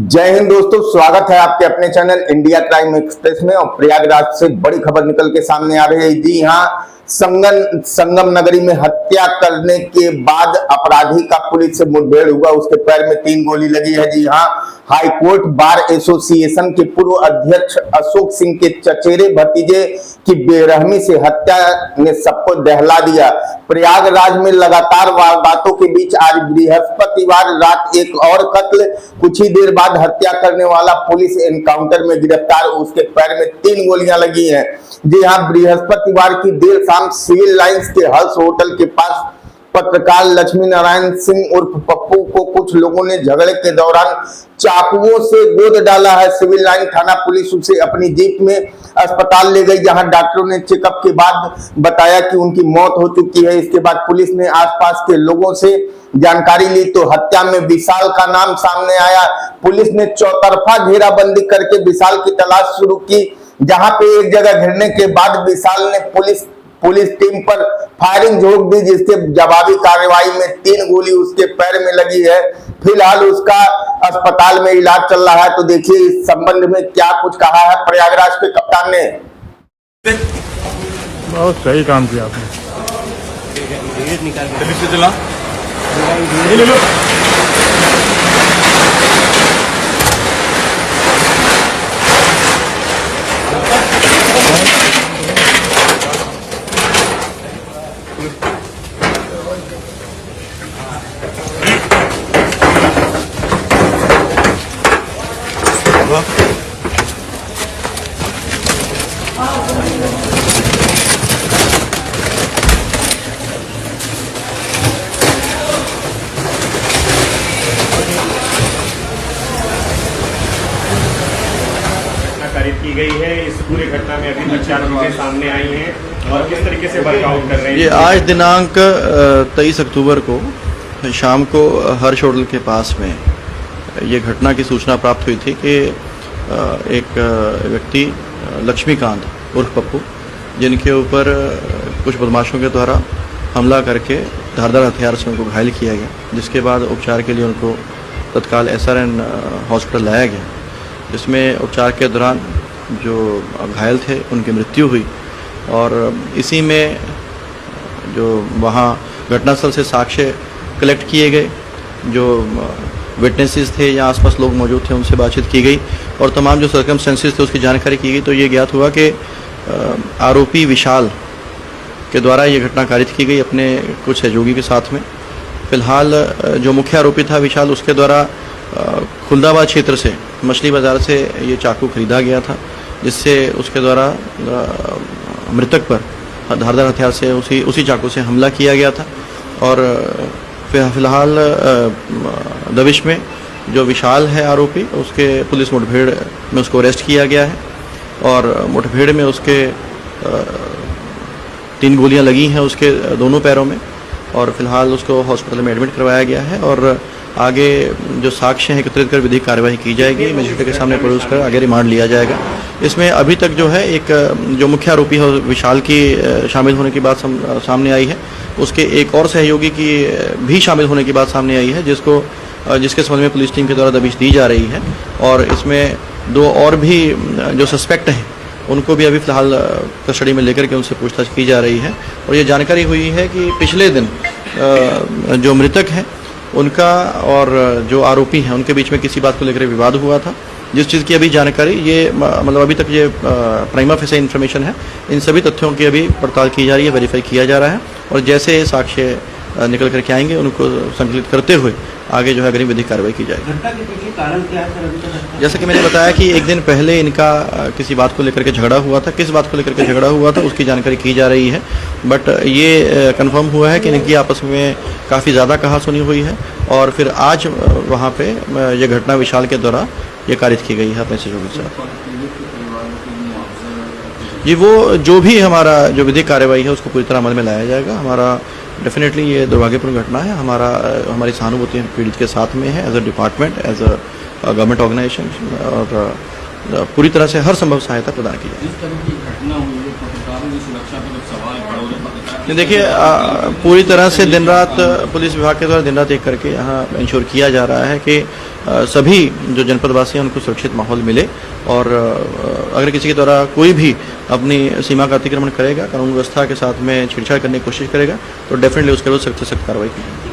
जय हिंद दोस्तों, स्वागत है आपके अपने चैनल इंडिया क्राइम एक्सप्रेस में। और प्रयागराज से बड़ी खबर निकल के सामने आ रही है। जी हाँ, संगम नगरी में हत्या करने के बाद अपराधी का पुलिस से मुठभेड़ हुआ। उसके पैर में 3 गोली लगी है। जी हाँ, हाईकोर्ट बार एसोसिएशन के पूर्व अध्यक्ष अशोक सिंह के चचेरे भतीजे की बेरहमी से हत्या ने सबको दहला दिया। प्रयागराज में लगातार वारदातों के बीच आज बृहस्पतिवार रात एक और कत्ल, कुछ ही देर बाद हत्या करने वाला पुलिस एनकाउंटर में गिरफ्तार। उसके पैर में 3 गोलियां लगी हैं। जी हाँ, बृहस्पतिवार की देर शाम सिविल लाइंस के हर्ष होटल के पास पत्रकार लक्ष्मी नारायण सिंह उर्फ पप्पू को कुछ लोगों ने झगड़े के दौरान चाकुओं से गोद डाला है। सिविल लाइन थाना पुलिस उसे अपनी जीप में अस्पताल ले गई, जहां डॉक्टरों ने चेकअप के बाद बताया कि उनकी मौत हो चुकी है। इसके बाद पुलिस ने आसपास के लोगों से जानकारी ली तो हत्या में विशाल का नाम सामने आया। पुलिस ने चौतरफा घेराबंदी करके विशाल की तलाश शुरू की, जहां पे एक जगह घिरने के बाद विशाल ने पुलिस टीम पर फायरिंग झोंक दी, जिसके जवाबी कार्रवाई में 3 गोली उसके पैर में लगी है। फिलहाल उसका अस्पताल में इलाज चल रहा है। तो देखिए इस संबंध में क्या कुछ कहा है प्रयागराज के कप्तान ने। बहुत सही काम किया आपने। की गई है। इस पूरी घटना में अभी तक 4 चीजें सामने आई हैं और किस तरीके से वर्कआउट कर रहे हैं। ये आज दिनांक 23 अक्टूबर को शाम को हर्ष होटल के पास में ये घटना की सूचना प्राप्त हुई थी कि एक व्यक्ति लक्ष्मीकांत उर्फ पप्पू, जिनके ऊपर कुछ बदमाशों के द्वारा हमला करके धारदार हथियार से उनको घायल किया गया, जिसके बाद उपचार के लिए उनको तत्काल SRN हॉस्पिटल लाया गया, जिसमें उपचार के दौरान जो घायल थे उनकी मृत्यु हुई। और इसी में जो वहाँ घटनास्थल से साक्ष्य कलेक्ट किए गए, जो विटनेसेस थे या आसपास लोग मौजूद थे उनसे बातचीत की गई और तमाम जो सर्कमस्टेंसेस थे उसकी जानकारी की गई। तो ये ज्ञात हुआ कि आरोपी विशाल के द्वारा ये घटना कारित की गई अपने कुछ सहयोगी के साथ में। फिलहाल जो मुख्य आरोपी था विशाल, उसके द्वारा खुलदाबाद क्षेत्र से मछली बाज़ार से ये चाकू खरीदा गया था, जिससे उसके द्वारा मृतक पर धारदार हथियार से उसी चाकू से हमला किया गया था। और फिलहाल दबिश में जो विशाल है आरोपी, उसके पुलिस मुठभेड़ में उसको अरेस्ट किया गया है और मुठभेड़ में उसके 3 गोलियां लगी हैं उसके दोनों पैरों में और फिलहाल उसको हॉस्पिटल में एडमिट करवाया गया है। और आगे जो साक्ष्य हैं एकत्रित कर विधिक कार्यवाही की जाएगी, मजिस्ट्रेट के सामने पेश कर आगे रिमांड लिया जाएगा। इसमें अभी तक जो है एक जो मुख्य आरोपी है विशाल की शामिल होने की बात सामने आई है, उसके एक और सहयोगी की भी शामिल होने की बात सामने आई है, जिसके संबंध में पुलिस टीम के द्वारा दबिश दी जा रही है। और इसमें 2 और भी जो सस्पेक्ट हैं उनको भी अभी फिलहाल कस्टडी में लेकर के उनसे पूछताछ की जा रही है। और ये जानकारी हुई है कि पिछले दिन जो मृतक हैं उनका और जो आरोपी हैं उनके बीच में किसी बात को लेकर विवाद हुआ था, जिस चीज़ की अभी जानकारी ये मतलब अभी तक ये प्राइमा फेसी इन्फॉर्मेशन है। इन सभी तथ्यों की अभी पड़ताल की जा रही है, वेरीफाई किया जा रहा है और जैसे साक्ष्य निकल करके आएंगे उनको संकलित करते हुए आगे जो है अग्रिम विधिक कार्रवाई की जाएगी। घटना के पीछे कारण क्या है सर अभी तक? जैसे कि मैंने बताया कि एक दिन पहले इनका किसी बात को लेकर के झगड़ा हुआ था, किस बात को लेकर के झगड़ा हुआ था उसकी जानकारी की जा रही है। बट ये कंफर्म हुआ है कि इनकी आपस में काफ़ी ज़्यादा कहासुनी हुई है और फिर आज वहाँ पे ये घटना विशाल के द्वारा ये कारित की गई है अपने सहयोगी के साथ। ये वो जो भी हमारा जो विधिक कार्रवाई है उसको पूरी तरह अमल में लाया जाएगा। हमारा डेफिनेटली ये दुर्भाग्यपूर्ण घटना है, हमारी सहानुभूति पीड़ित के साथ में है as a department, as a government organisation. और पूरी तरह से हर संभव सहायता प्रदान की जाए। जिस तरह की घटना हुई है पत्रकारों की सुरक्षा पर जब सवाल खड़ा हो रहा है, देखिए पूरी तरह से दिन रात पुलिस विभाग के द्वारा दिन रात एक करके यहाँ इंश्योर किया जा रहा है कि सभी जो जनपदवासी हैं उनको सुरक्षित माहौल मिले, और अगर किसी के द्वारा कोई भी अपनी सीमा का अतिक्रमण करेगा, कानून व्यवस्था के साथ में छेड़छाड़ करने की कोशिश करेगा, तो डेफिनेटली उसके विरुद्ध सख्त से सख्त कार्रवाई की जाएगी।